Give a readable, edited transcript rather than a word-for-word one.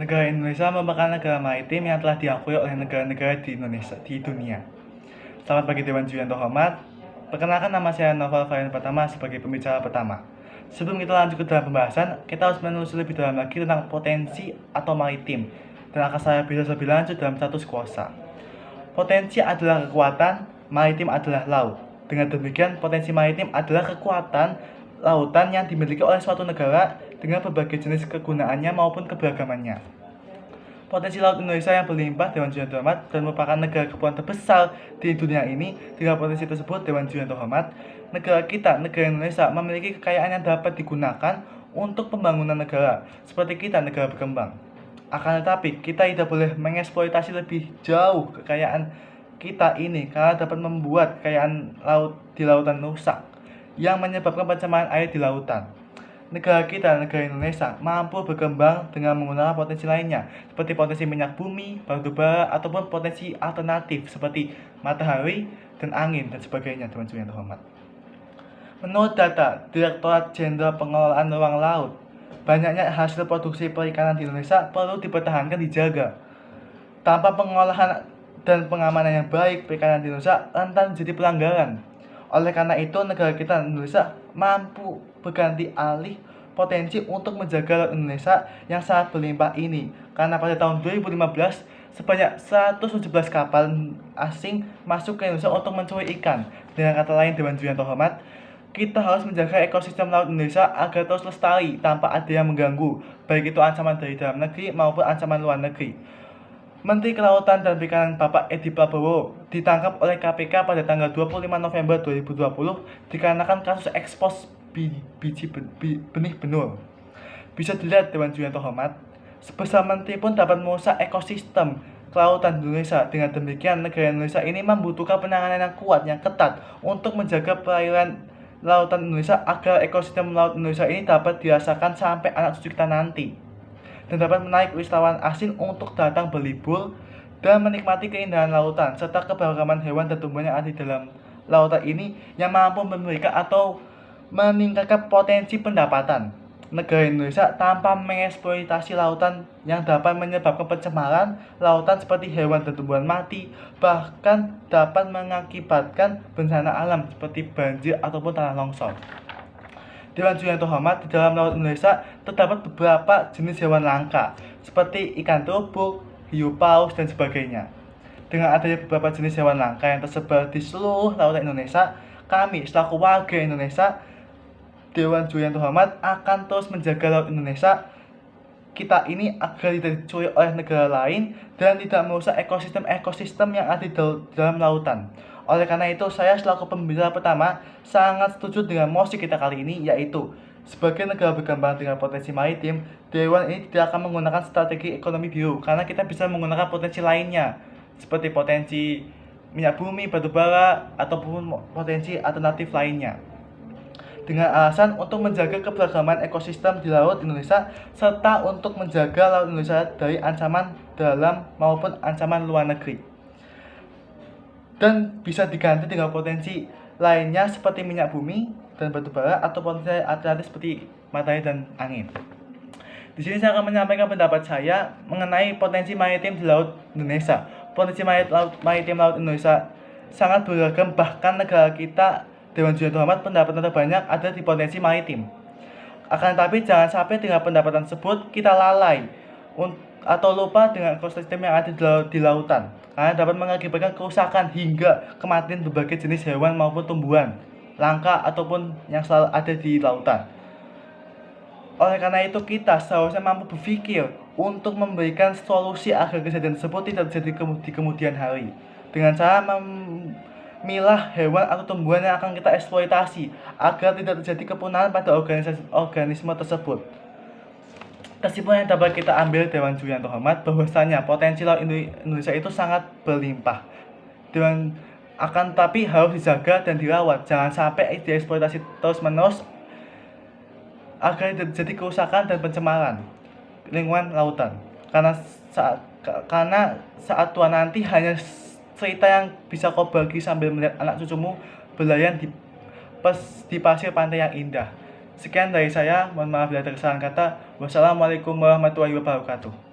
Negara Indonesia merupakan negara maritim yang telah diakui oleh negara-negara di dunia. Selamat pagi Dewan Juri yang terhormat. Perkenalkan, nama saya Novel Varian Pertama sebagai pembicara pertama. Sebelum kita lanjut ke dalam pembahasan, kita harus menelusuri lebih dalam lagi tentang potensi atau maritim, dan akan saya bisa lebih lanjut dalam status kuasa. Potensi adalah kekuatan, maritim adalah laut. Dengan demikian, potensi maritim adalah kekuatan lautan yang dimiliki oleh suatu negara dengan berbagai jenis kegunaannya maupun keberagamannya. Potensi laut Indonesia yang berlimpah, Dewan Juri yang terhormat, dan merupakan negara kepulauan terbesar di dunia ini. Dengan potensi tersebut, Dewan Juri yang terhormat, negara Indonesia, memiliki kekayaan yang dapat digunakan untuk pembangunan negara, seperti kita negara berkembang. Akan tetapi, kita tidak boleh mengeksploitasi lebih jauh kekayaan kita ini, karena dapat membuat kekayaan laut di lautan rusak, yang menyebabkan pencemaran air di lautan. Negara Indonesia, mampu berkembang dengan menggunakan potensi lainnya, seperti potensi minyak bumi, batu bara, ataupun potensi alternatif seperti matahari dan angin dan sebagainya, teman-teman yang terhormat. Menurut data Direktorat Jenderal Pengelolaan Ruang Laut, banyaknya hasil produksi perikanan di Indonesia perlu dipertahankan, dijaga. Tanpa pengolahan dan pengamanan yang baik, perikanan di Indonesia rentan menjadi pelanggaran. Oleh karena itu, negara kita Indonesia mampu berganti alih potensi untuk menjaga laut Indonesia yang sangat berlimpah ini. Karena pada tahun 2015, sebanyak 117 kapal asing masuk ke Indonesia untuk mencuri ikan. Dengan kata lain, Dewan Juri yang terhormat, kita harus menjaga ekosistem laut Indonesia agar terus lestari tanpa ada yang mengganggu, baik itu ancaman dari dalam negeri maupun ancaman luar negeri. Menteri Kelautan dan Perikanan Bapak Edi Prabowo ditangkap oleh KPK pada tanggal 25 November 2020 dikarenakan kasus ekspos benih benur. Bisa dilihat, Dewan Juri yang terhormat, sebesar menteri pun dapat merusak ekosistem kelautan Indonesia. Dengan demikian, negara Indonesia ini membutuhkan penanganan yang kuat, yang ketat untuk menjaga perairan lautan Indonesia agar ekosistem laut Indonesia ini dapat dirasakan sampai anak cucu kita nanti, dan dapat menarik wisatawan asing untuk datang berlibur dan menikmati keindahan lautan serta keberagaman hewan dan tumbuhan yang ada di dalam lautan ini, yang mampu memberikan atau meningkatkan potensi pendapatan negara Indonesia tanpa mengeksploitasi lautan yang dapat menyebabkan pencemaran lautan seperti hewan dan tumbuhan mati, bahkan dapat mengakibatkan bencana alam seperti banjir ataupun tanah longsor. Dewan Juri yang terhormat, di dalam laut Indonesia terdapat beberapa jenis hewan langka seperti ikan terubuk, hiu paus, dan sebagainya. Dengan adanya beberapa jenis hewan langka yang tersebar di seluruh lautan Indonesia, kami selaku warga Indonesia, Dewan Juri yang terhormat, akan terus menjaga laut Indonesia kita ini agar tidak dicuri oleh negara lain dan tidak merusak ekosistem yang ada di dalam lautan. Oleh karena itu, saya selaku pembicara pertama sangat setuju dengan mosi kita kali ini, yaitu sebagai negara berkembang dengan potensi maritim, Dewan ini tidak akan menggunakan strategi ekonomi biru, karena kita bisa menggunakan potensi lainnya seperti potensi minyak bumi, batu bara, ataupun potensi alternatif lainnya, dengan alasan untuk menjaga keberagaman ekosistem di laut Indonesia serta untuk menjaga laut Indonesia dari ancaman dalam maupun ancaman luar negeri, dan bisa diganti dengan potensi lainnya seperti minyak bumi dan batu bara atau potensi alternatif seperti matahari dan angin. Di sini saya akan menyampaikan pendapat saya mengenai potensi maritim di laut Indonesia. Potensi maritim laut Indonesia sangat beragam, bahkan negara kita, Dewan Juri yang terhormat, pendapatan terbanyak ada di potensi maritim. Akan tetapi, jangan sampai dengan pendapatan tersebut kita lalai atau lupa dengan ekosistem yang ada di lautan, karena dapat mengakibatkan kerusakan hingga kematian berbagai jenis hewan maupun tumbuhan langka ataupun yang selalu ada di lautan. Oleh karena itu, kita seharusnya mampu berpikir untuk memberikan solusi agar kejadian tersebut tidak terjadi di kemudian hari, dengan cara memilah hewan atau tumbuhan yang akan kita eksploitasi agar tidak terjadi kepunahan pada organisme tersebut. Kesimpulan yang dapat kita ambil, Dewan Juri yang terhormat, bahwasanya potensi laut Indonesia itu sangat berlimpah, akan tapi harus dijaga dan dirawat, jangan sampai dieksploitasi terus-menerus agar tidak terjadi kerusakan dan pencemaran lingkungan lautan. Karena saat tua nanti hanya cerita yang bisa kau bagi sambil melihat anak cucumu berlayar di pasir pantai yang indah. Sekian dari saya, mohon maaf bila ada kesalahan kata. Wassalamualaikum warahmatullahi wabarakatuh.